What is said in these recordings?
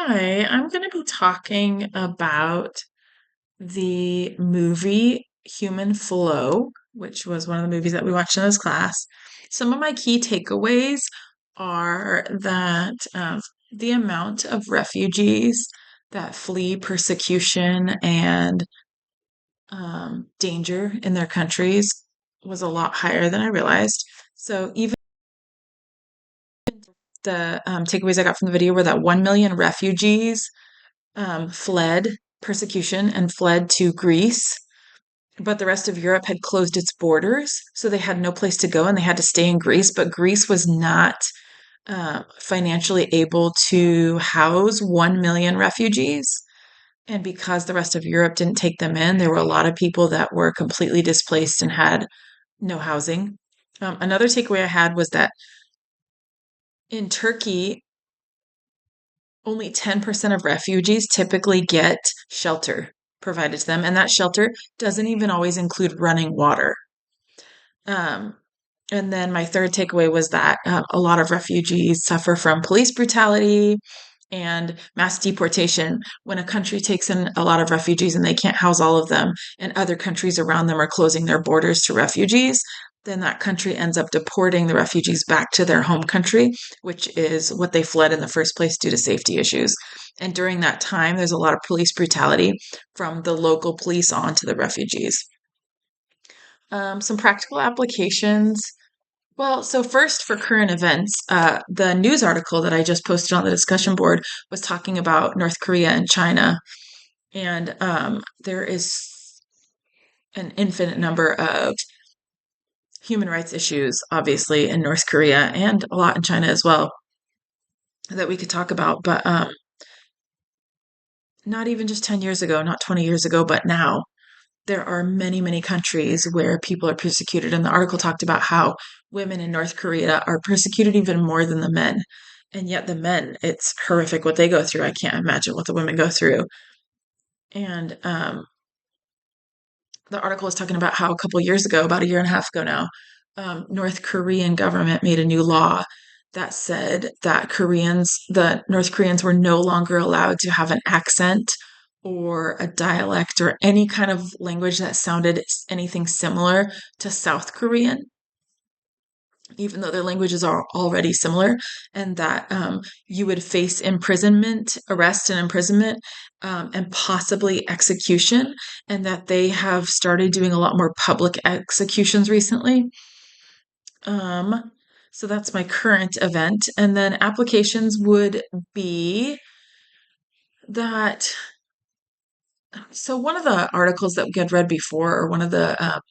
Hi, I'm going to be talking about the movie Human Flow, which was one of the movies that we watched in this class. Some of my key takeaways are that the amount of refugees that flee persecution and danger in their countries was a lot higher than I realized. So even the takeaways I got from the video were that 1 million refugees fled persecution and fled to Greece, but the rest of Europe had closed its borders, so they had no place to go and they had to stay in Greece. But Greece was not financially able to house 1 million refugees. And because the rest of Europe didn't take them in, there were a lot of people that were completely displaced and had no housing. Another takeaway I had was that in Turkey, only 10% of refugees typically get shelter provided to them, and that shelter doesn't even always include running water. Um, and then my third takeaway was that a lot of refugees suffer from police brutality and mass deportation. When a country takes in a lot of refugees and they can't house all of them, and other countries around them are closing their borders to refugees, then that country ends up deporting the refugees back to their home country, which is what they fled in the first place due to safety issues. And during that time, there's a lot of police brutality from the local police onto the refugees. Some practical applications. Well, so first for current events, the news article that I just posted on the discussion board was talking about North Korea and China. And there is an infinite number of human rights issues, obviously, in North Korea and a lot in China as well that we could talk about. But not even just 10 years ago, not 20 years ago, but now there are many, many countries where people are persecuted. And the article talked about how women in North Korea are persecuted even more than the men. And yet, the men, it's horrific what they go through. I can't imagine what the women go through. And the article was talking about how a couple years ago, about a year and a half ago now, North Korean government made a new law that said that the North Koreans were no longer allowed to have an accent or a dialect or any kind of language that sounded anything similar to South Korean, even though their languages are already similar, and that you would face imprisonment, arrest and imprisonment, and possibly execution, and that they have started doing a lot more public executions recently. Um, so that's my current event. And then applications would be that. So one of the articles that we had read before, or one of the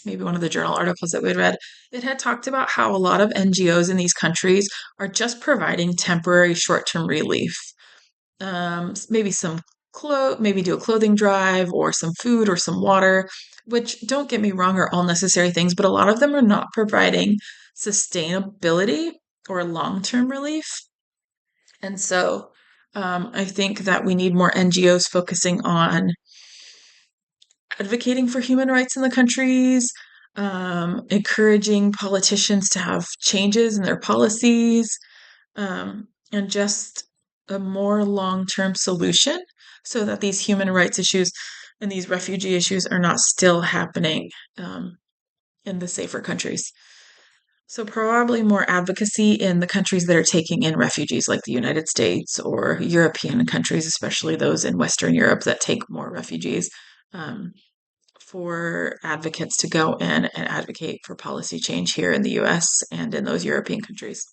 maybe one of the journal articles that we had read, it had talked about how a lot of NGOs in these countries are just providing temporary short-term relief. Maybe maybe do a clothing drive or some food or some water, which don't get me wrong are all necessary things, but a lot of them are not providing sustainability or long-term relief. And so I think that we need more NGOs focusing on advocating for human rights in the countries, encouraging politicians to have changes in their policies, and just a more long term solution so that these human rights issues and these refugee issues are not still happening in the safer countries. So, probably more advocacy in the countries that are taking in refugees, like the United States or European countries, especially those in Western Europe that take more refugees. Um, for advocates to go in and advocate for policy change here in the US and in those European countries.